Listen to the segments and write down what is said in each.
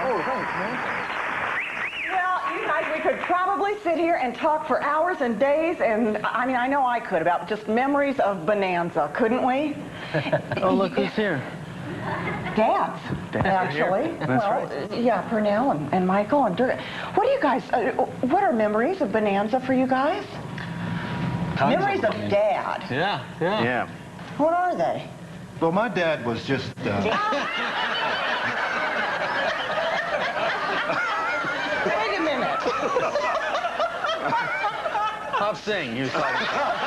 Oh, thanks, man. Well, you guys, we could probably sit here and talk for hours and days, and I mean, I know I could, about just memories of Bonanza, couldn't we? Oh, look who's here. Dads, actually. That's well, right. Yeah, Purnell and Michael and Dirk. What do you guys, what are memories of Bonanza for you guys? Memories of Dad. Yeah. What are they? Well, my dad was just... Wait a minute. Pop Sing, he was talking about.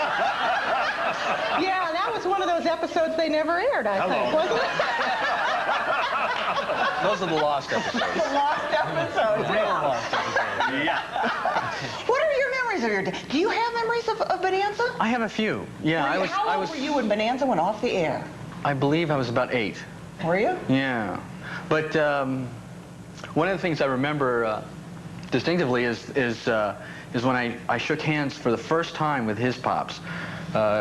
Yeah, that was one of those episodes they never aired, I think, wasn't it? Those are the lost episodes. The lost episodes, Yeah. What are your memories of your dad? Do you have memories of Bonanza? I have a few. Yeah, How old were you when Bonanza went off the air? I believe I was about 8. Were you? Yeah. But one of the things I remember distinctively is when I shook hands for the first time with his pops.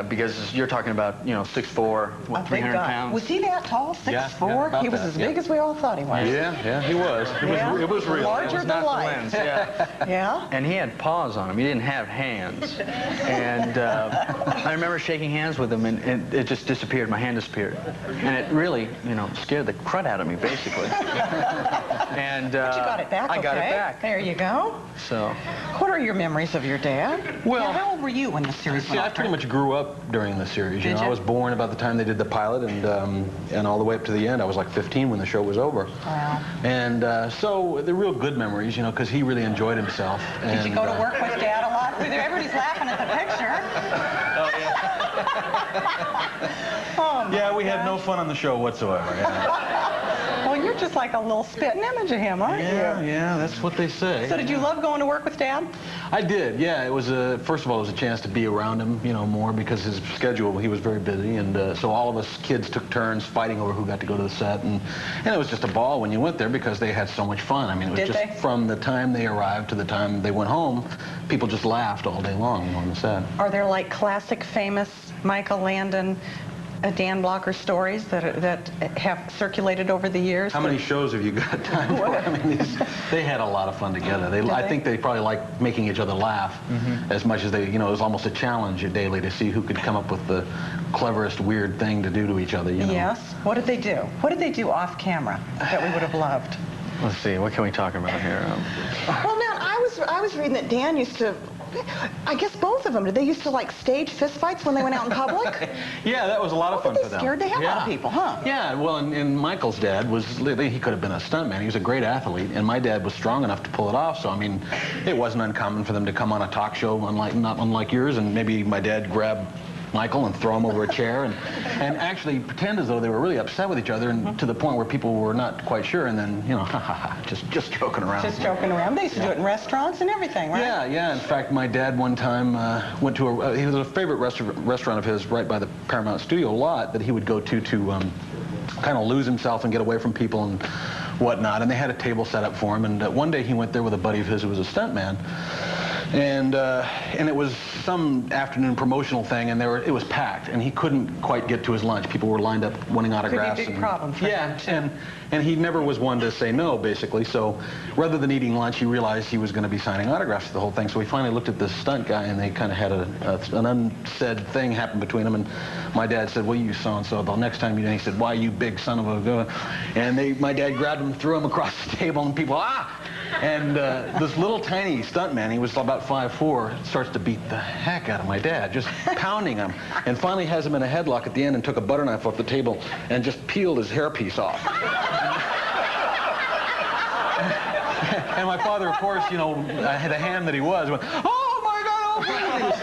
Because you're talking about, 6'4", what, 300 pounds? Was he that tall, 6'4"? He was as big as we all thought he was. Yeah, he was. It was real. Larger It was than not life. the lens, yeah. Yeah? And he had paws on him. He didn't have hands. And I remember shaking hands with him, and it just disappeared. My hand disappeared. And it really, scared the crud out of me, basically. And But you got it back, I got it back. There you go. So. What are your memories of your dad? Well, how old were you when the series went I off? pretty much grew up during the series. Did you? I was born about the time they did the pilot, and all the way up to the end. I was like 15 when the show was over. Wow. And so they're real good memories, because he really enjoyed himself. Did you go to work with Dad a lot? Everybody's laughing at the picture. Oh, yeah. Oh, my Yeah, we had gosh. no fun on the show whatsoever. Yeah, Well, you're just like a little spitting image of him, aren't you? yeah, that's what they say. So did you love going to work with Dad? I did, yeah. It was first of all, it was a chance to be around him, more because his schedule, he was very busy, and so all of us kids took turns fighting over who got to go to the set, and it was just a ball when you went there because they had so much fun. I mean, it was just from the time they arrived to the time they went home, people just laughed all day long on the set. Are there like classic, famous Michael Landon, Dan Blocker stories that have circulated over the years? How many shows have you got time for? I mean, they had a lot of fun together. I think they probably liked making each other laugh as much as they, it was almost a challenge daily to see who could come up with the cleverest weird thing to do to each other, Yes. What did they do? What did they do off camera that we would have loved? Let's see, what can we talk about here? Well, now, I was reading that Dan used to, I guess both of them, did they used to like stage fistfights when they went out in public? Yeah, that was a lot of fun for them. They scared the hell out of people, huh? Yeah, well, and Michael's dad he could have been a stuntman. He was a great athlete, and my dad was strong enough to pull it off. So, I mean, it wasn't uncommon for them to come on a talk show, not unlike yours, and maybe my dad grabbed Michael and throw him over a chair and actually pretend as though they were really upset with each other, and to the point where people were not quite sure, and then, just joking around. Just joking around. They used to do it in restaurants and everything, right? Yeah. In fact, my dad one time went to he was a favorite restaurant of his right by the Paramount Studio lot that he would go to kind of lose himself and get away from people and whatnot, and they had a table set up for him, and one day he went there with a buddy of his who was a stuntman. And it was some afternoon promotional thing, and it was packed, and he couldn't quite get to his lunch. People were lined up wanting autographs. Could be a big problem for him. And he never was one to say no, basically. So rather than eating lunch, he realized he was going to be signing autographs for the whole thing. So he finally looked at this stunt guy, and they kind of had an unsaid thing happen between them. And my dad said, "Well, you so-and-so, the next time you," he said, "Why, you big son of a..." And my dad grabbed him, threw him across the table, and people, ah! And this little tiny stuntman, he was about 5'4", starts to beat the heck out of my dad, just pounding him, and finally has him in a headlock at the end and took a butter knife off the table and just peeled his hairpiece off. And my father, of course, the ham that he was, went, "Oh my God, oh my God!" He was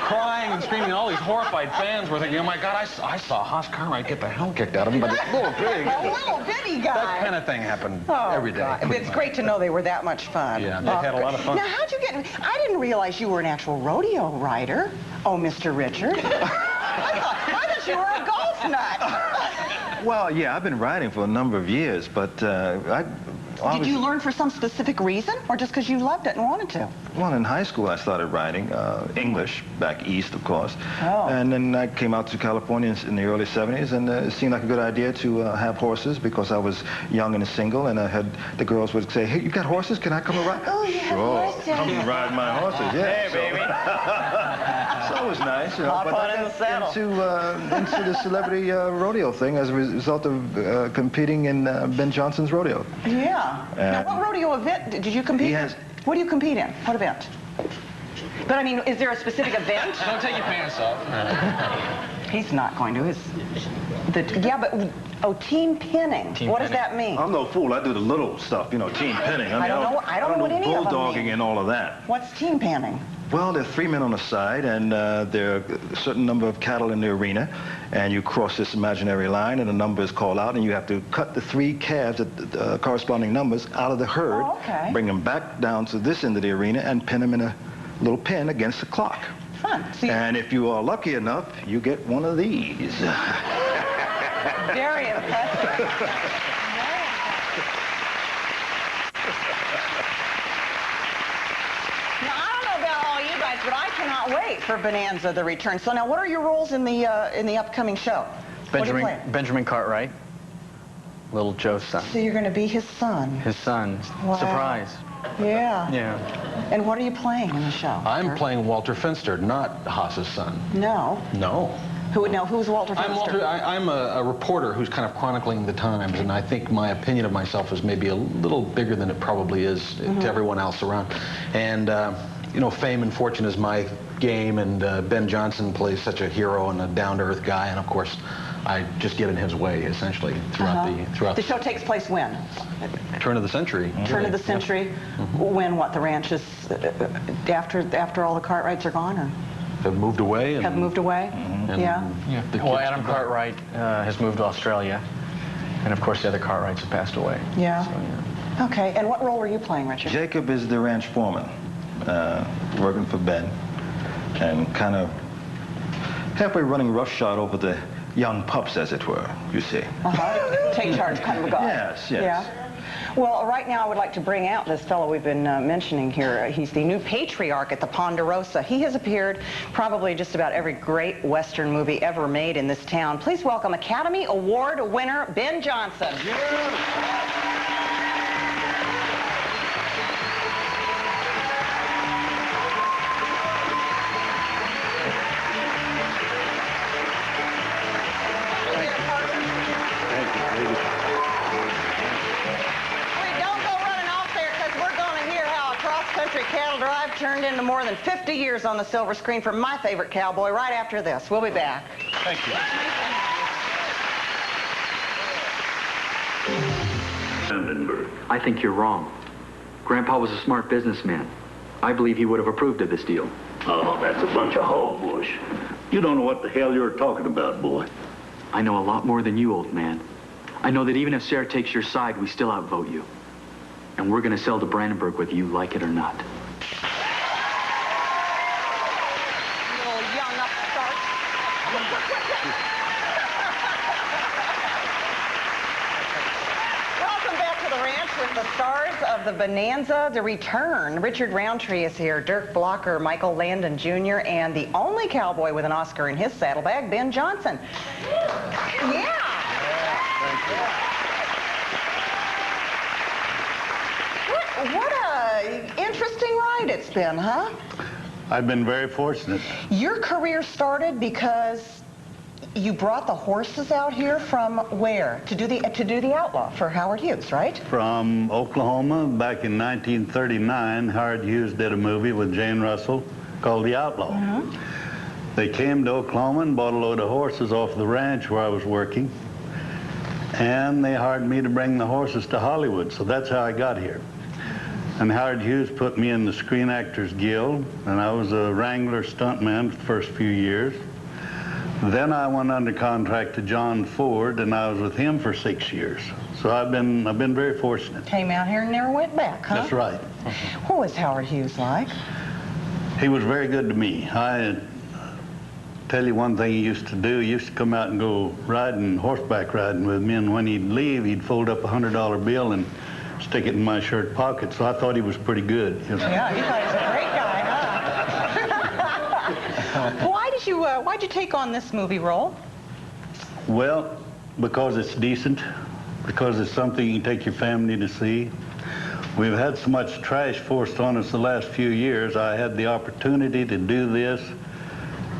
crying and screaming, and all these horrified fans were thinking, "Oh my God, I saw Hoss Cartwright get the hell kicked out of him by this little pig." A little bitty guy. That kind of thing happened every day. God. It's great to know they were that much fun. Yeah, they had a lot of fun. Now, how'd you get... I didn't realize you were an actual rodeo rider. Oh, Mr. Richard. I thought you were a golf nut. Well, yeah, I've been riding for a number of years, but Did you learn for some specific reason, or just because you loved it and wanted to? Well, in high school I started riding English, back east, of course. Oh. And then I came out to California in the early 70s, and it seemed like a good idea to have horses because I was young and single, and I had the girls would say, "Hey, you got horses? Can I come and ride?" Oh, you have horses. Come and ride my horses, yeah. Hey, baby. So it was nice, you know. Hop But on I in the got saddle. into the celebrity rodeo thing as a result of competing in Ben Johnson's rodeo. Yeah. Now, what rodeo event did you compete in? What do you compete in? What event? But I mean, is there a specific event? Don't take your pants off. He's not going to. Yeah, but oh, team pinning. What does that mean? I'm no fool. I do the little stuff, you know, team pinning. I don't know. I don't know what any of them bulldogging mean. and all of that. What's team pinning? Well, there are 3 men on the side, and there are a certain number of cattle in the arena, and you cross this imaginary line, and a number is called out, and you have to cut the 3 calves at corresponding numbers out of the herd, bring them back down to this end of the arena, and pin them in a little pin against the clock. Fun. And if you are lucky enough, you get one of these. Very impressive. But I cannot wait for Bonanza: The Return. So now, what are your roles in the upcoming show? Benjamin Cartwright, little Joe's son. So you're going to be his son. His son. Wow. Surprise. Yeah. Yeah. And what are you playing in the show? I'm playing Walter Finster, not Haas's son. No. No. Who's Walter Finster? I'm a reporter who's kind of chronicling the times, and I think my opinion of myself is maybe a little bigger than it probably is to everyone else around. And you know, fame and fortune is my game, and Ben Johnson plays such a hero and a down-to-earth guy, and of course, I just get in his way essentially throughout the show takes place when? Turn of the century. Turn of the century. When what? The ranch is after all the Cartwrights are gone, or have moved away. Have moved away. Yeah. Well, Adam Cartwright has moved to Australia, and of course the other Cartwrights have passed away. Yeah. So, yeah. Okay. And what role were you playing, Richard? Jacob is the ranch foreman, working for Ben, and kind of halfway running roughshod over the young pups, as it were, you see. Take charge, kind of a guy. Yes, yes. Yeah. Well, right now I would like to bring out this fellow we've been mentioning here. He's the new patriarch at the Ponderosa. He has appeared probably just about every great Western movie ever made in this town. Please welcome Academy Award winner Ben Johnson. Cattle Drive turned into more than 50 years on the silver screen for my favorite cowboy right after this. We'll be back. Thank you. I think you're wrong. Grandpa was a smart businessman. I believe he would have approved of this deal. Oh, that's a bunch of hogwash. You don't know what the hell you're talking about, boy. I know a lot more than you, old man. I know that even if Sarah takes your side, we still outvote you. And we're going to sell to Brandenburg whether you like it or not. Little young upstart. Welcome back to the ranch with the stars of the Bonanza: The Return. Richard Roundtree is here, Dirk Blocker, Michael Landon Jr., and the only cowboy with an Oscar in his saddlebag, Ben Johnson. Yeah. Thank you. What a interesting ride it's been, huh? I've been very fortunate. Your career started because you brought the horses out here from where? To do the Outlaw for Howard Hughes, right? From Oklahoma, back in 1939, Howard Hughes did a movie with Jane Russell called The Outlaw. They came to Oklahoma and bought a load of horses off the ranch where I was working, and they hired me to bring the horses to Hollywood, so that's how I got here. And Howard Hughes put me in the Screen Actors Guild, and I was a Wrangler stuntman for the first few years. Then I went under contract to John Ford, and I was with him for 6 years. So I've been very fortunate. Came out here and never went back, huh? That's right. What was Howard Hughes like? He was very good to me. tell you one thing he used to do. He used to come out and go riding, horseback riding with me, and when he'd leave, he'd fold up a $100 bill and stick it in my shirt pocket. So I thought he was pretty good. You know? Yeah, he thought he was a great guy, huh? Why'd you take on this movie role? Well, because it's decent, because it's something you can take your family to see. We've had so much trash forced on us the last few years. I had the opportunity to do this,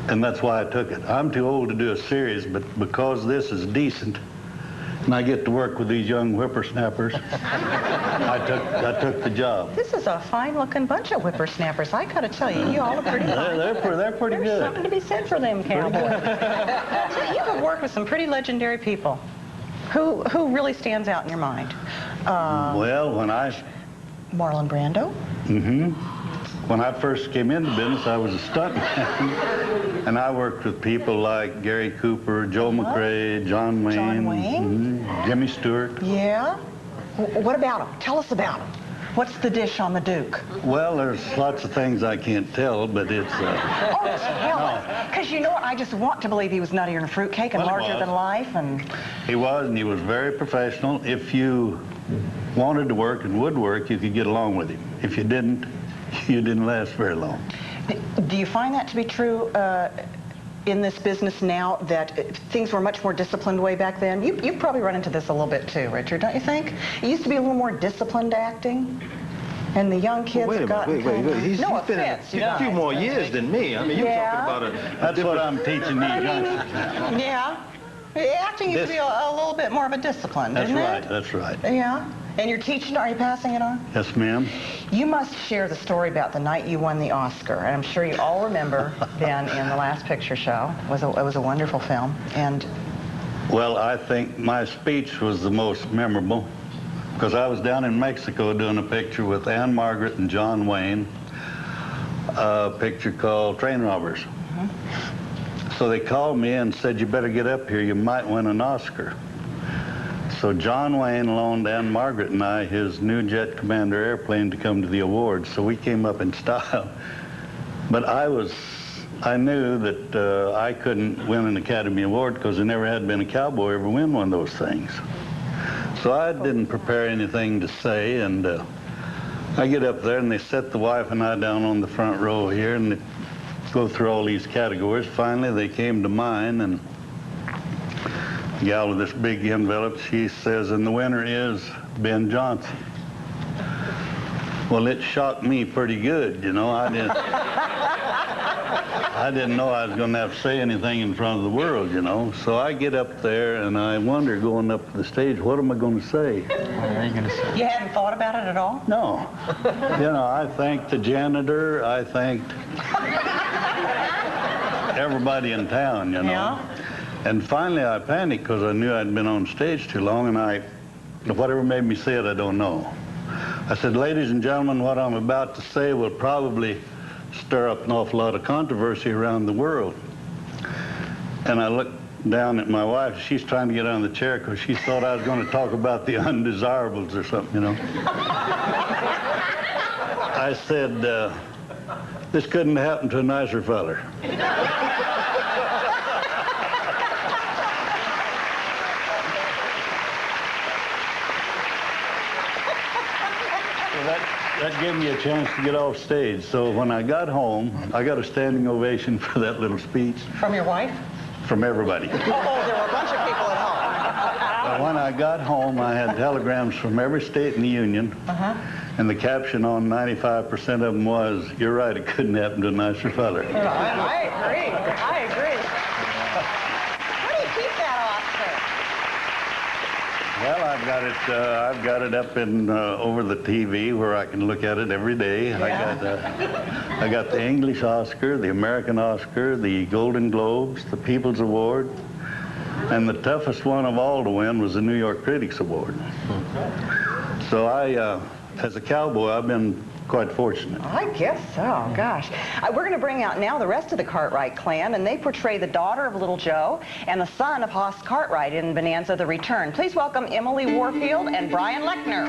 and that's why I took it. I'm too old to do a series, but because this is decent, and I get to work with these young whippersnappers, I took the job. This is a fine-looking bunch of whippersnappers. I gotta tell you, you all are pretty fine. They're pretty There's good. something to be said for them cowboys. So you have worked with some pretty legendary people. Who really stands out in your mind? Well, when I... Marlon Brando? Mm-hmm. When I first came into business, I was a stuntman, and I worked with people like Gary Cooper, Joe McRae, John Wayne, John Wayne? Jimmy Stewart. Yeah? What about him? Tell us about him. What's the dish on the Duke? Well, there's lots of things I can't tell, but it's... Oh, tell us. Because you know what? I just want to believe he was nuttier than a fruitcake and Well, larger than life. And He was, and he was very professional. If you wanted to work and would work, you could get along with him. If you didn't, you didn't last very long. do you find that to be true in this business now, that things were much more disciplined way back then? You've probably run into this a little bit too, Richard, don't you think? It used to be a little more disciplined acting, and the young kids Wait a have gotten minute, wait. He's no been offense, in a few more years than me. I mean, you're Yeah. talking about That's what I'm teaching these youngsters now. Yeah. Acting used to be a little bit more of a discipline, That's didn't right, it? that's right. Yeah. And you're teaching, are you passing it on? Yes, ma'am. You must share the story about the night you won the Oscar. And I'm sure you all remember then in the Last Picture Show. It was a wonderful film. And Well, I think my speech was the most memorable because I was down in Mexico doing a picture with Anne Margaret and John Wayne, a picture called Train Robbers. So they called me and said, you better get up here, you might win an Oscar. So John Wayne loaned Anne Margaret and I his new Jet Commander airplane to come to the awards, so we came up in style. But I knew that I couldn't win an Academy Award because there never had been a cowboy ever win one of those things. So I didn't prepare anything to say, and I get up there and they set the wife and I down on the front row here and they go through all these categories. Finally, they came to mine, and the gal with this big envelope, she says, and the winner is Ben Johnson. Well, it shocked me pretty good, you know. I didn't know I was going to have to say anything in front of the world, you know. So I get up there and I wonder, going up to the stage, what am I going to say? What are you going to say? you hadn't thought about it at all? No. You know, I thanked the janitor. I thanked everybody in town, you know. Yeah. And finally I panicked because I knew I'd been on stage too long, and whatever made me say it, I don't know. I said, ladies and gentlemen, what I'm about to say will probably stir up an awful lot of controversy around the world. And I looked down at my wife. She's trying to get on the chair because she thought I was going to talk about the undesirables or something, you know. I said, this couldn't happen to a nicer feller. That gave me a chance to get off stage. So when I got home, I got a standing ovation for that little speech From your wife? from everybody. Oh, there were a bunch of people at home. When I got home, I had telegrams from every state in the Union, and the caption on 95% of them was, you're right, it couldn't happen to a nicer feller. I agree. I agree. How do you keep that Oscar? Well, I've got it up in over the TV where I can look at it every day. Yeah. I got the English Oscar, the American Oscar, the Golden Globes, the People's Award, and the toughest one of all to win was the New York Critics Award. So as a cowboy, I've been quite fortunate. I guess so, gosh. We're going to bring out now the rest of the Cartwright clan, and they portray the daughter of Little Joe and the son of Hoss Cartwright in Bonanza: The Return. Please welcome Emily Warfield and Brian Lechner.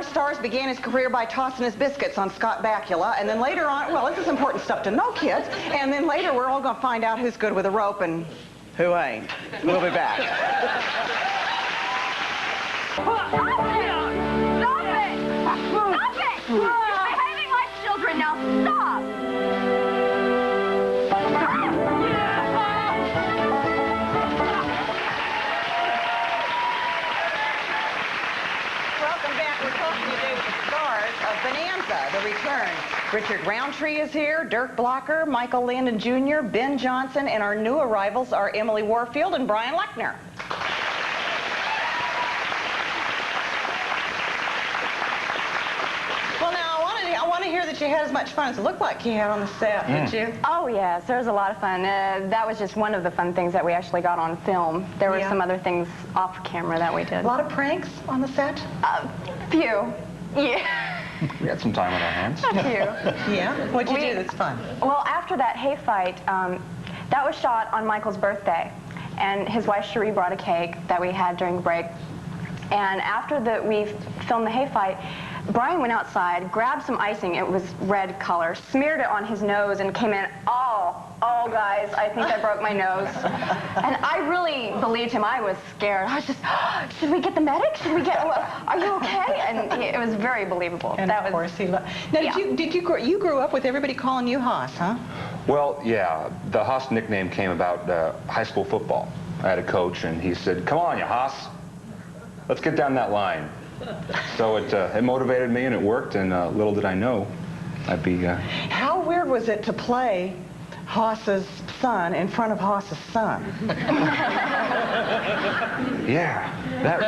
stars began his career by tossing his biscuits on Scott Bakula, and then later on, well, this is important stuff to know, kids, and then later we're all going to find out who's good with a rope and who ain't. We'll be back. Stop it! Stop it! You're behaving like children, now stop! Welcome back. We're talking today with the stars of Bonanza, The Return. Richard Roundtree is here, Dirk Blocker, Michael Landon Jr., Ben Johnson, and our new arrivals are Emily Warfield and Brian Lechner. Well, now, I want to hear that you had as much fun as it looked like you had on the set, did you? Oh, yes, there was a lot of fun. That was just one of the fun things that we actually got on film. There were some other things off camera that we did. A lot of pranks on the set? Few. Yeah. We had some time on our hands. A few. Yeah? What'd you do that's fun? Well, after that hay fight, that was shot on Michael's birthday. And his wife Cherie brought a cake that we had during the break. And after we filmed the hay fight, Brian went outside, grabbed some icing, it was red color, smeared it on his nose and came in, oh guys, I think I broke my nose. And I really believed him. I was scared. I was just, should we get the medic? Should we get, are you okay? And it was very believable. And of course he loved. Now, you grew up with everybody calling you Haas, huh? Well, yeah, the Haas nickname came about high school football. I had a coach, and he said, come on, you Haas. Let's get down that line. So it motivated me, and it worked, and little did I know I'd be... How weird was it to play Haas's son in front of Haas's son? Yeah, that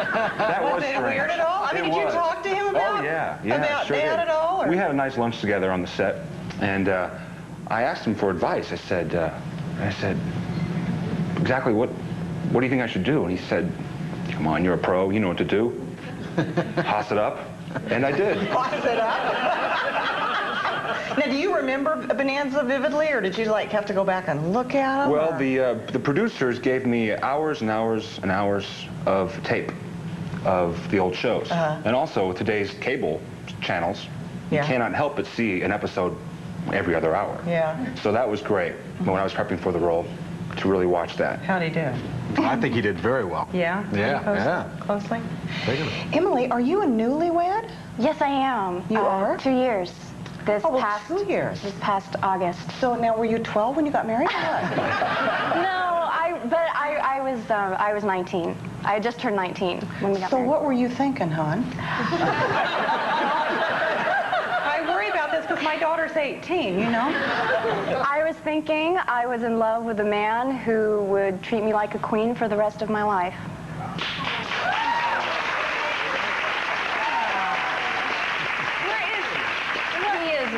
was strange. Was it weird at all? I mean, did you talk to him about, about sure Dad at all? Or? We had a nice lunch together on the set, and I asked him for advice. I said, exactly what do you think I should do? And he said, come on, you're a pro, you know what to do. Haas it up, and I did. Haas it up? Now, do you remember Bonanza vividly, or did you have to go back and look at them? Well, the producers gave me hours and hours and hours of tape of the old shows. And also, today's cable channels, you cannot help but see an episode every other hour. Yeah. So that was great when I was prepping for the role, to really watch that. How'd he do? I think he did very well. Yeah? Yeah, Closely? Emily, are you a newlywed? Yes, I am. You are? 2 years. This past 2 years. This past August. So now, were you 12 when you got married? No, I was 19. I had just turned 19 when we got married. So what were you thinking, hon? I worry about this because my daughter's 18, you know? I was thinking I was in love with a man who would treat me like a queen for the rest of my life.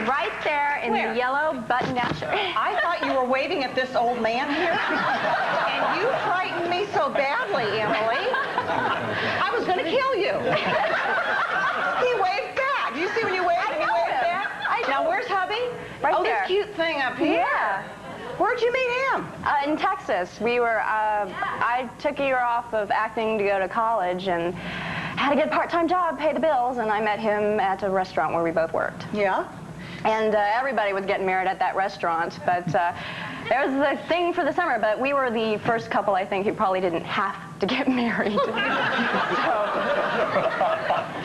Right there in the yellow button-down shirt. I thought you were waving at this old man here. And you frightened me so badly, Emily. I was going to kill you. He waved back. Do you see when you waved and he waved back? Now, where's hubby? Right there. This cute thing up here. Yeah. Where'd you meet him? In Texas. We were, I took a year off of acting to go to college and had to get a part-time job, pay the bills, and I met him at a restaurant where we both worked. Yeah? And everybody was getting married at that restaurant, but there was a thing for the summer, but we were the first couple, I think, who probably didn't have to get married.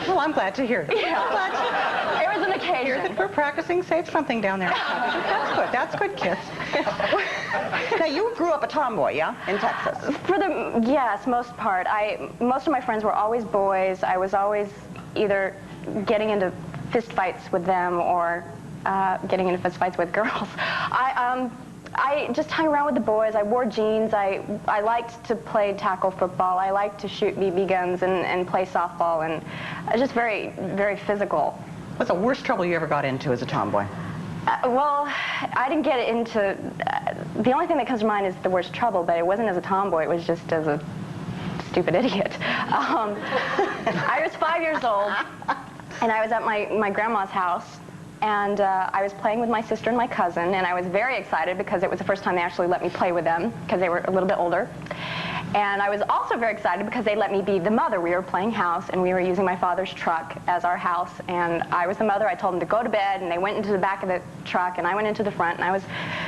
Well, I'm glad to hear it. Yeah. I'm glad to it was an occasion. hear that we're practicing Save Something down there. That's good. That's good, kids. Now, you grew up a tomboy, yeah, in Texas? Yes, most part. Most of my friends were always boys. I was always either getting into fist fights with them or getting into fist fights with girls. I just hung around with the boys. I wore jeans. I liked to play tackle football. I liked to shoot BB guns and play softball, and just very, very physical. What's the worst trouble you ever got into as a tomboy? Well, I didn't get into... the only thing that comes to mind is the worst trouble, but it wasn't as a tomboy. It was just as a stupid idiot. I was 5 years old, and I was at my grandma's house, and I was playing with my sister and my cousin, and I was very excited because it was the first time they actually let me play with them because they were a little bit older. And I was also very excited because they let me be the mother. We were playing house, and we were using my father's truck as our house. And I was the mother. I told them to go to bed, and they went into the back of the truck, and I went into the front. And I was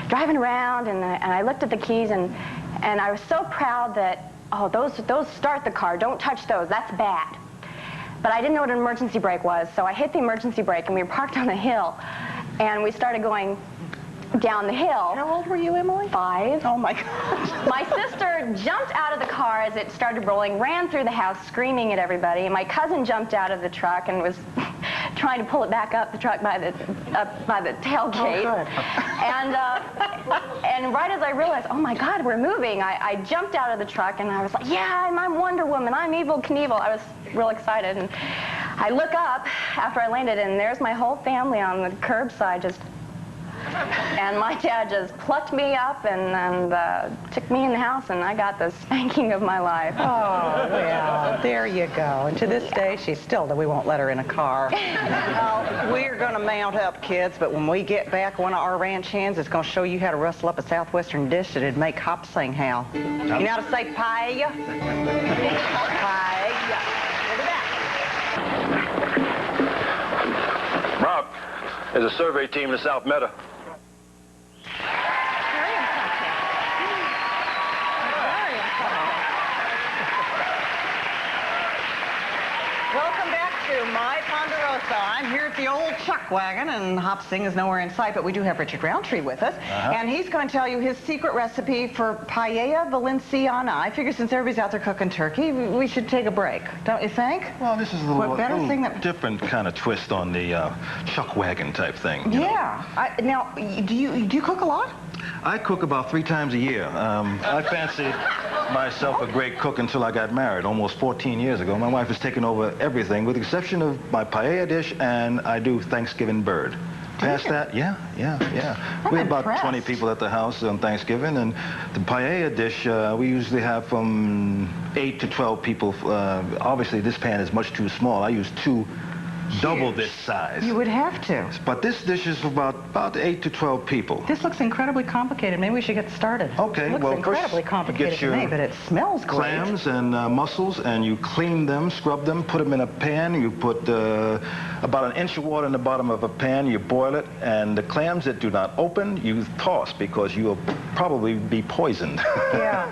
driving around, and I looked at the keys, and I was so proud that, oh, those start the car. Don't touch those. That's bad. But I didn't know what an emergency brake was, so I hit the emergency brake, and we were parked on a hill, and we started going down the hill. How old were you, Emily? 5. Oh, my God. My sister jumped out of the car as it started rolling, ran through the house screaming at everybody. My cousin jumped out of the truck and was trying to pull it back up the truck by the tailgate. Oh, good. And right as I realized, oh my God, we're moving, I jumped out of the truck and I was like, yeah, I'm Wonder Woman, I'm Evel Knievel. I was real excited. And I look up after I landed, and there's my whole family on the curbside just... And my dad just plucked me up and took me in the house, and I got the spanking of my life. Oh, well, there you go. And to this day, she's still that we won't let her in a car. We're going to mount up, kids, but when we get back, one of our ranch hands is going to show you how to rustle up a southwestern dish that'd make Hop sing, Hal. You know how to say paella? Paella. We'll be back. Rob, there's a survey team in South Meadow. Welcome back to My Ponderosa. I'm here at the old chuck wagon, and Hop Sing is nowhere in sight, but we do have Richard Roundtree with us. And he's going to tell you his secret recipe for paella valenciana. I figure since everybody's out there cooking turkey, we should take a break, don't you think? Well, this is a What better little thing that... different kind of twist on the chuck wagon type thing. you know. Yeah. Now, do you cook a lot? I cook about 3 times a year. I fancied myself a great cook until I got married almost 14 years ago. My wife has taken over everything with the exception of my paella dish, and I do Thanksgiving bird. Past that, yeah. We have about 20 people at the house on Thanksgiving, and the paella dish, we usually have from 8 to 12 people. Obviously, this pan is much too small. I use 2 double this size. You would have to. But this dish is about 8 to 12 people. This looks incredibly complicated. Maybe we should get started. Okay, It looks well, incredibly first complicated you get your to me, but it smells great. clams and mussels, and you clean them, scrub them, put them in a pan. You put about 1 inch of water in the bottom of a pan. You boil it, and the clams that do not open, you toss because you will probably be poisoned. Yeah.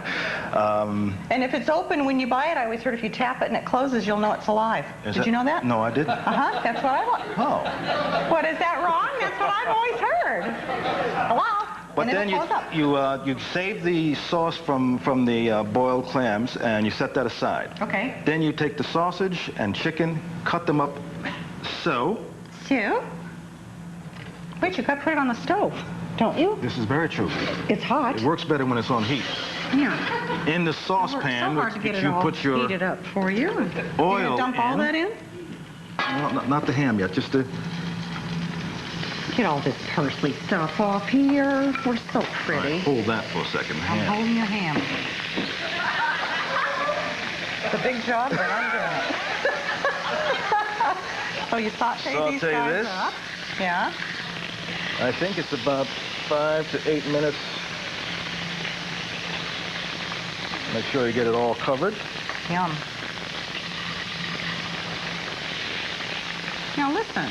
And if it's open when you buy it, I always heard if you tap it and it closes, you'll know it's alive. Did you know that? No, I didn't. That's what I want. Oh. What, is that wrong? That's what I've always heard. Hello? But then you save the sauce from the boiled clams, and you set that aside. Okay. Then you take the sausage and chicken, cut them up so. So? Wait, you got to put it on the stove, don't you? This is very true. It's hot. It works better when it's on heat. Yeah. In the saucepan, so hard to get it you all put your heated up for you. oil You gonna dump all that in? No, not the ham yet, just the... Get all this parsley stuff off here. We're so pretty. Right, hold that for a second. I'm holding your ham. It's a big job, but I'm doing it. So you saute these guys this. up. Yeah. I think it's about 5 to 8 minutes. Make sure you get it all covered. Yum. Now listen,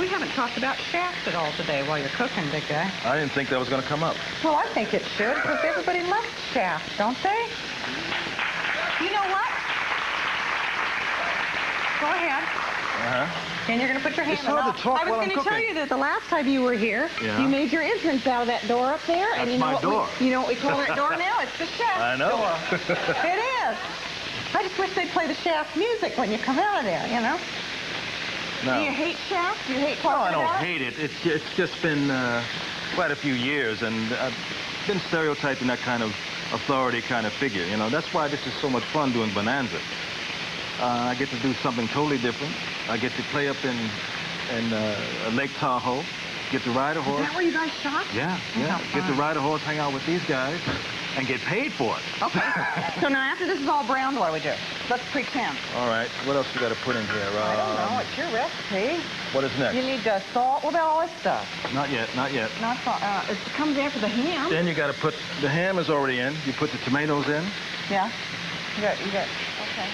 we haven't talked about Shaft at all today while you're cooking, big guy. I didn't think that was going to come up. Well, I think it should, because everybody loves Shaft, don't they? You know what? Go ahead. And you're going to put your hand It's hard to talk I was while I'm going to tell cooking. you that the last time you were here, you made your entrance out of that door up there. That's and you know my what door. You know what we call that door now? It's the Shaft I know. door. It is. I just wish they'd play the Shaft music when you come out of there, you know? No. Do you hate Shaft? Do you hate No, I talking don't about it? hate it. It's just been quite a few years, and I've been stereotyping that kind of authority kind of figure. You know, that's why this is so much fun doing Bonanza. I get to do something totally different. I get to play up in Lake Tahoe, get to ride a horse. Is that where you guys shot? Yeah. Get to ride a horse, hang out with these guys, and get paid for it. Okay. So now after this is all browned, what do we do? Let's pretend. All right. What else you got to put in here? I don't know. It's your recipe. What is next? You need salt. What about all this stuff? Not yet. Not salt. It comes after the ham. Then you got to put, the ham is already in. You put the tomatoes in. Yeah? You got, okay.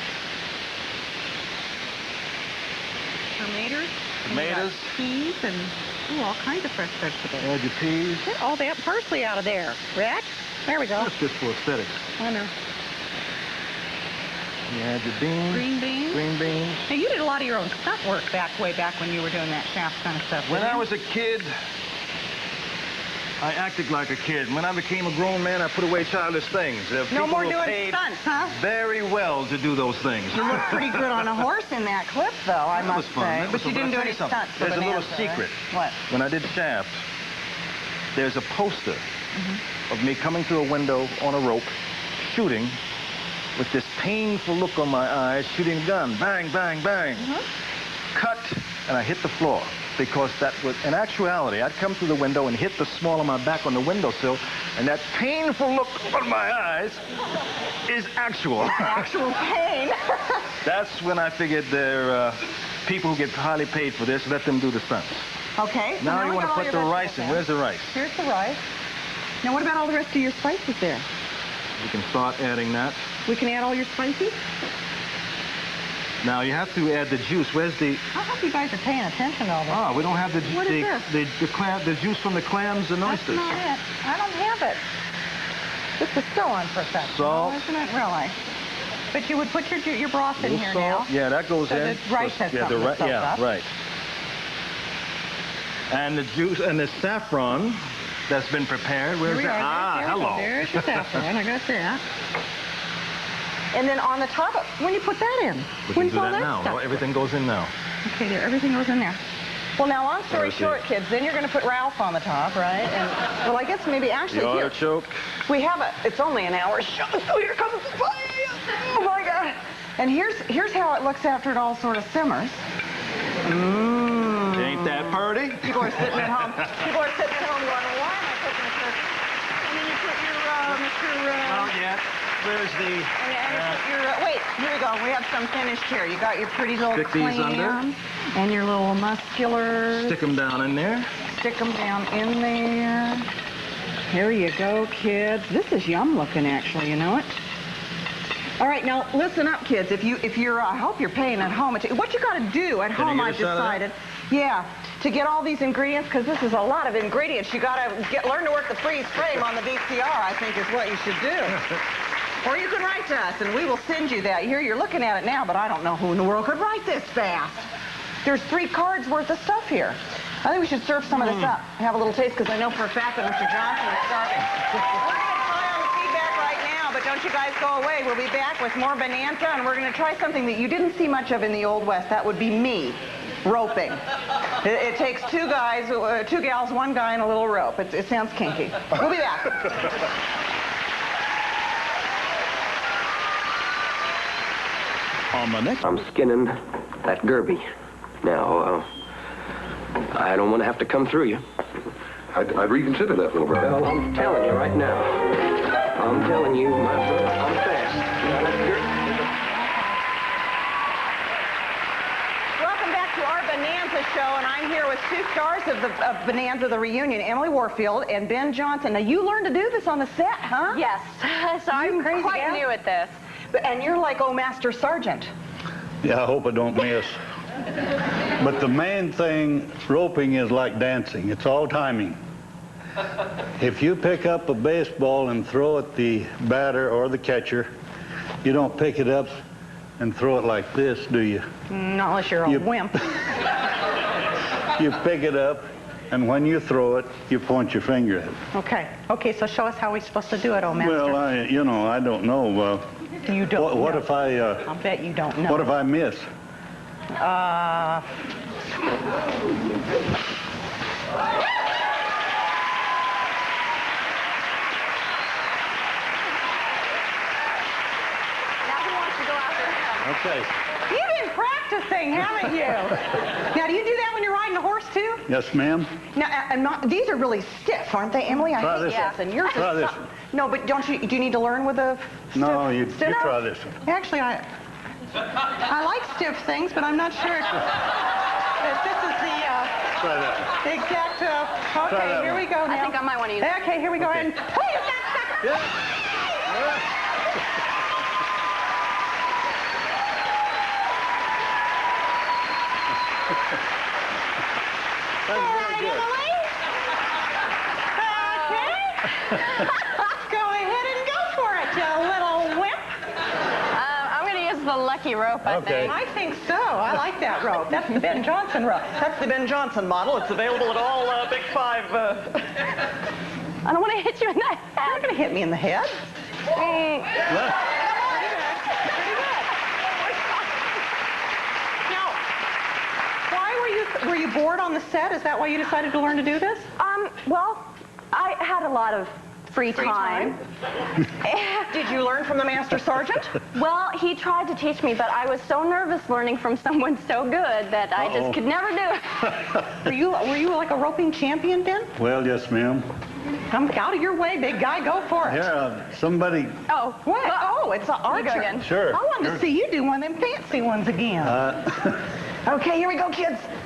Tomatoes. Tomatoes. Peas and, ooh, all kinds of fresh vegetables. Add your peas. Get all that parsley out of there, Rex. There we go. That's just for aesthetics. I know. You add your beans. Green beans. Green beans. Now, you did a lot of your own stunt work way back when you were doing that shaft kind of stuff. When I was a kid, I acted like a kid. When I became a grown man, I put away childish things. No more People were doing paid stunts, huh? very well to do those things. You look pretty good on a horse in that clip, though, I That was must fun. say. That was But you fun. didn't do I'll any tell you stunts for something. There's a little Bonanza, right? secret. What? When I did Shaft, there's a poster of me coming through a window on a rope, shooting, with this painful look on my eyes, shooting a gun. Bang, bang, bang. Cut, and I hit the floor. Because that was, in actuality, I'd come through the window and hit the small of my back on the windowsill, and that painful look on my eyes is actual. Actual pain. That's when I figured there are people who get highly paid for this, let them do the stunts. Okay. So Now we you want to got all put your the vegetables rice in. in. Where's the rice? Here's the rice. Now, what about all the rest of your spices there? You can start adding that. We can add all your spices? Now you have to add the juice. Where's the... I hope you guys are paying attention to all this. Ah, we don't have the What is this? the juice from the clams and That's oysters. not it. I don't have it. This is still unprofessional, Salt. isn't it? Really? But you would put your broth in Little here salt. now. Yeah, that goes So in. the rice has something to soak up. right. And the juice and the saffron that's been prepared. Where's Here we that? are. Ah, hello. There's your saffron. I got that. And then on the top, when you put that in? We When's can do all that now. stuff? Everything goes in now. Okay, there. Everything goes in there. Well, now, long story There's short, kids, then you're going to put Ralph on the top, right? And, well, I guess maybe actually The here. artichoke. We have it's only an hour show, so here comes the fire. Oh, my God. And here's how it looks after it all sort of simmers. Ain't that purty? People are sitting at home. People are sitting at home going, why am I cooking this? And then you put your, Not yet. Where's the... and you put your, wait, here we go. We have some finished here. You got your pretty little Stick these under. clams and your little musculars. Stick them down in there. Stick them down in there. Here you go, kids. This is yum looking, actually, you know it? All right, now listen up, kids. If you're, I hope you're paying at home. What you got to do at home, I've decided, to get all these ingredients, because this is a lot of ingredients. You got to learn to work the freeze frame on the VCR. I think is what you should do. Or you can write to us, and we will send you that. Here, you're looking at it now, but I don't know who in the world could write this fast. There's 3 cards worth of stuff here. I think we should serve some of this up. Have a little taste, because I know for a fact that Mr. Johnson is starving. We're going to try on the feedback right now, but don't you guys go away. We'll be back with more Bonanza, and we're going to try something that you didn't see much of in the Old West. That would be me. Roping. It takes 2 guys, 2 gals, 1 guy, and a little rope. It sounds kinky. We'll be back. I'm skinning that Gerby. Now, I don't want to have to come through you. I'd reconsider that, little brother. Well, I'm telling you right now. I'm telling you, my brother, I'm fast. Now, that Welcome back to our Bonanza show, and I'm here with 2 stars of Bonanza, the reunion, Emily Warfield and Ben Johnson. Now, you learned to do this on the set, huh? Yes. So I'm crazy quite gal? new at this. And you're like, oh, Master Sergeant. Yeah, I hope I don't miss. But the main thing, roping is like dancing. It's all timing. If you pick up a baseball and throw at the batter or the catcher, you don't pick it up and throw it like this, do you? Not unless you're a wimp. You pick it up, and when you throw it, you point your finger at it. Okay. Okay, so show us how we're supposed to do it, oh, Master. Well, I don't know. You don't what know. if I... I'll bet you don't know. What if I miss? Okay. You've been practicing, haven't you? Now, do you do that when you're riding a horse, too? Yes, ma'am. Now, these are really stiff, aren't they, Emily? I Try hate this this. one. And yours Try is this so- one. No, but do you need to learn with a stiff? No, you stiff? try this one. Actually, I like stiff things, but I'm not sure if this is the Try that one. exact. Try Okay, that here one. we go now. I think I might want to use it. Okay, here we go. Okay. And, hey, you got stuck. Yeah. Go ahead and go for it, you little wimp. I'm going to use the lucky rope, I think. I think so. I like that rope. That's the Ben Johnson rope. That's the Ben Johnson model. It's available at all Big Five. I don't want to hit you in the head. You're not going to hit me in the head. Now, why were you bored on the set? Is that why you decided to learn to do this? Well, I had a lot of free time. Did you learn from the Master Sergeant? Well, he tried to teach me, but I was so nervous learning from someone so good that I just could never do it. Were you like a roping champion, Ben? Well, yes, ma'am. Come out of your way, big guy. Go for it. Here, somebody... Oh, what? Oh, it's an archer. You go again. Sure. I wanted to see you do one of them fancy ones again. Okay, here we go, kids. Point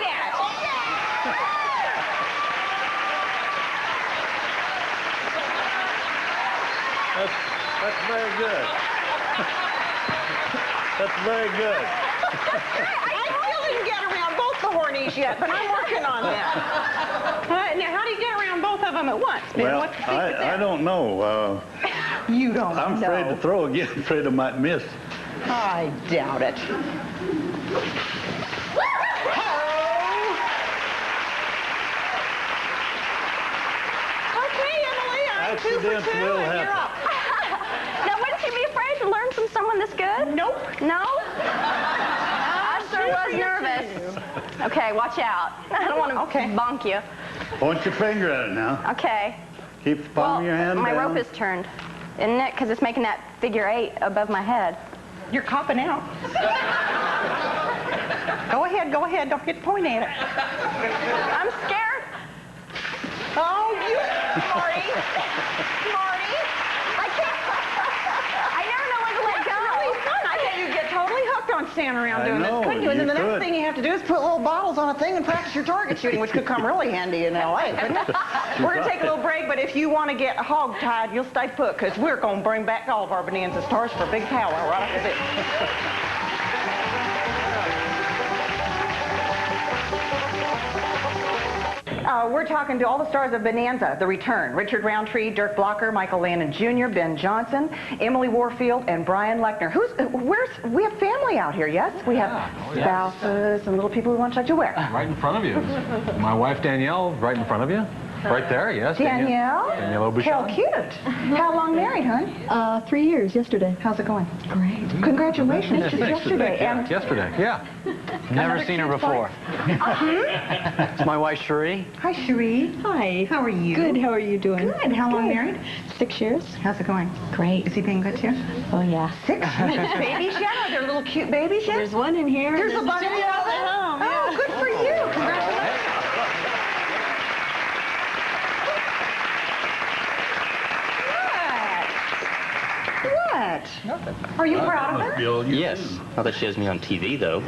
at it. That's very good. That's very good. I still didn't get around both the hornies yet, but I'm working on that. Now, how do you get around both of them at once, Ben? Well, What's the secret there? I don't know. You don't know. I'm afraid to throw again. Afraid I might miss. I doubt it. Okay, Emily, I'm 2 for 2, Accidents will and you're happen. up. Now, wouldn't you be afraid to learn from someone this good? Nope. No? I sure was nervous. Okay, watch out. I don't want to bonk you. Point your finger at it now. Okay. Keep the palm of your hand my down. rope is turned, isn't it? Because it's making that figure 8 above my head. You're copping out. Go ahead. Don't forget to point at it. I'm scared. Oh, you Marty. Marty. I can't. I never know when to let go. It's really fun. I bet you get totally hooked on standing around doing know, this, couldn't you? And then the you next could. thing you have to do is put little bottles on a thing and practice your target shooting, which could come really handy in L.A., couldn't it? We're going to take a little break, but if you want to get hog-tied, you'll stay put, because we're going to bring back all of our Bonanza stars for a big powwow right after this. We're talking to all the stars of Bonanza, The Return. Richard Roundtree, Dirk Blocker, Michael Landon Jr., Ben Johnson, Emily Warfield, and Brian Lechner. We have family out here, yes? We have spouses and little people we want to talk to. Where? Right in front of you. My wife, Danielle, right in front of you. Right there, yes. Danielle? Danielle Aubuchon. How cute. How long married, hon? 3 years yesterday. How's it going? Great. Congratulations. Just yesterday. And Yesterday, yeah. Never seen her before. It's my wife, Cherie. hi, Cherie. Hi. How are you? Good. How are you doing? Good. How long married? 6 years. How's it going? Great. Is he being good to you? Oh, yeah. 6 years. Babies yet? Are there little cute babies yet? There's one in here. There's a bunch of them at home. Oh, good for you. Congratulations. What? Nothing. Are you proud of her? Yes. Not that she has me on TV, though.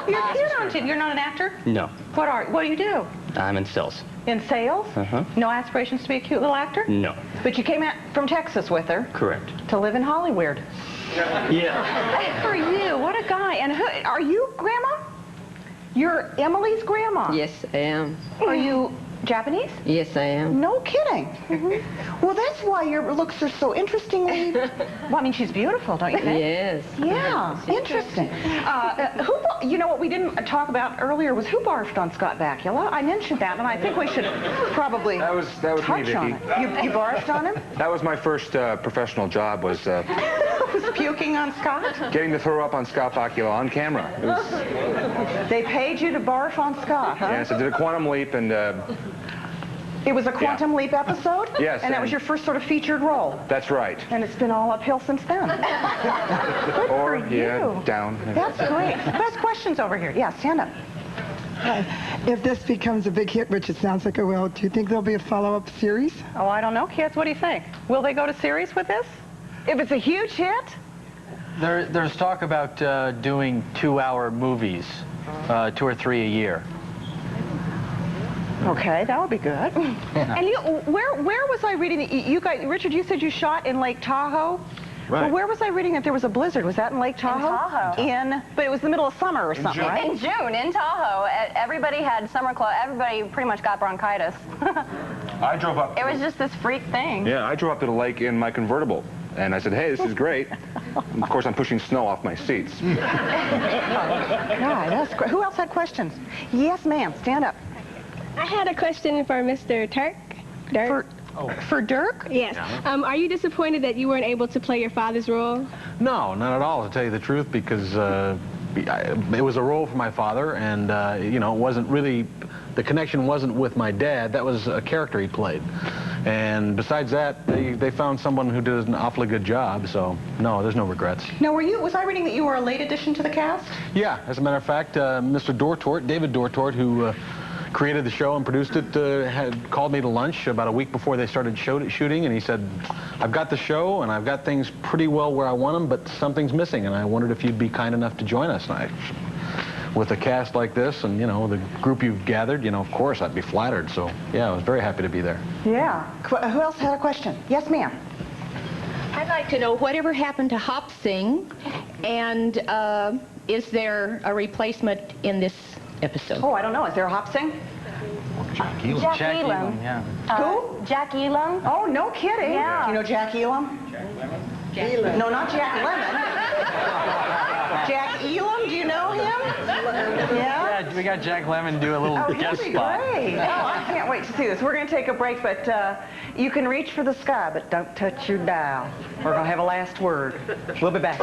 You're cute on TV. You're not an actor? No. What do you do? I'm in sales. In sales? Uh-huh. No aspirations to be a cute little actor? No. But you came out from Texas with her Correct. to live in Hollywood. Yeah. Good for you. What a guy. And who are you, Grandma? You're Emily's grandma. Yes, I am. Are you Japanese? Yes, I am. No kidding. Well, that's why your looks are so interestingly... Well, I mean, she's beautiful, don't you think? Yes. Yeah, interesting. You know what we didn't talk about earlier was who barfed on Scott Bakula. I mentioned that, and I think we should probably That was me, touch on Vicki. it. You barfed on him? That was my first professional job, was Was puking on Scott? getting to throw up on Scott Bakula on camera. It was, They paid you to barf on Scott, huh? yes, I did a quantum leap, and It was a Quantum Leap episode? Yes, And that was and- your first sort of featured role? that's right. And it's been all uphill since then. Good Or, for you. yeah, down. That's great. Who has questions over here? Yeah, stand up. If this becomes a big hit, which it sounds like it will, do you think there'll be a follow-up series? Oh, I don't know, kids. What do you think? Will they go to series with this? If it's a huge hit? There's talk about doing 2-hour movies, 2 or 3 a year. Okay, that would be good. And where was I reading that you guys, Richard, you said you shot in Lake Tahoe? Right. Well, where was I reading that there was a blizzard? Was that in Lake Tahoe? In Tahoe. But it was the middle of summer or something, right? In June, in Tahoe. Everybody had summer clothes. Everybody pretty much got bronchitis. I drove up. It was just this freak thing. Yeah, I drove up to the lake in my convertible. And I said, hey, this is great. And of course, I'm pushing snow off my seats. God, that's great. Who else had questions? Yes, ma'am. Stand up. I had a question for Mr. Dirk. For Dirk? Yes. Are you disappointed that you weren't able to play your father's role? No, not at all, to tell you the truth, because it was a role for my father, and, you know, it wasn't really, the connection wasn't with my dad. That was a character he played. And besides that, they found someone who did an awfully good job, so no, there's no regrets. Now, was I reading that you were a late addition to the cast? Yeah, as a matter of fact, Mr. Dortort, David Dortort, who created the show and produced it, had called me to lunch about a week before they started shooting, and he said, I've got the show, and I've got things pretty well where I want them, but something's missing, and I wondered if you'd be kind enough to join us. And with a cast like this and, you know, the group you've gathered, you know, of course, I'd be flattered. So, yeah, I was very happy to be there. Yeah. Who else had a question? Yes, ma'am. I'd like to know whatever happened to Hop Sing, and is there a replacement in this episode? Oh, I don't know. Is there a Hop Sing? Jack Elam. Jack Elam, yeah. Who? Jack Elam. Oh, no kidding. Yeah. Do you know Jack Elam? Jack Lemon. No, not Jack Lemon. Jack Elam, do you know him? Yeah? Yeah, we got Jack Lemmon do a little guest spot. Great. Oh, I can't wait to see this. We're going to take a break, but you can reach for the sky, but don't touch your dial. We're going to have a last word. We'll be back.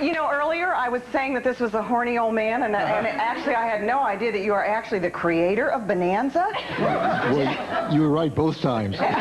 You know, earlier I was saying that this was a horny old man, and actually I had no idea that you are actually the creator of Bonanza. Well, you were right both times. David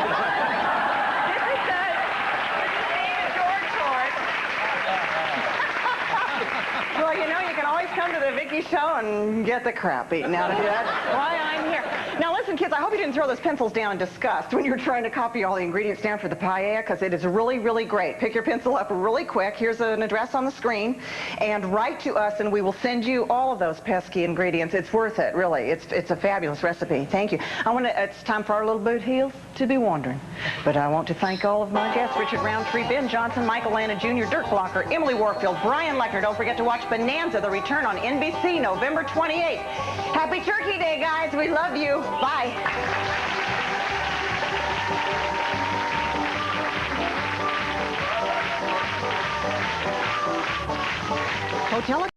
Well, you know, you can always come to the Vicki show and get the crap beaten out of you. That's why I'm here. Now, listen, kids, I hope you didn't throw those pencils down in disgust when you were trying to copy all the ingredients down for the paella, because it is really, really great. Pick your pencil up really quick. Here's an address on the screen, and write to us, and we will send you all of those pesky ingredients. It's worth it, really. It's a fabulous recipe. Thank you. It's time for our little boot heels to be wandering. But I want to thank all of my guests: Richard Roundtree, Ben Johnson, Michael Lana Jr., Dirk Blocker, Emily Warfield, Brian Lechner. Don't forget to watch Bonanza, the return on NBC, November 28th. Happy Turkey Day, guys. We love you. Bye. Hotel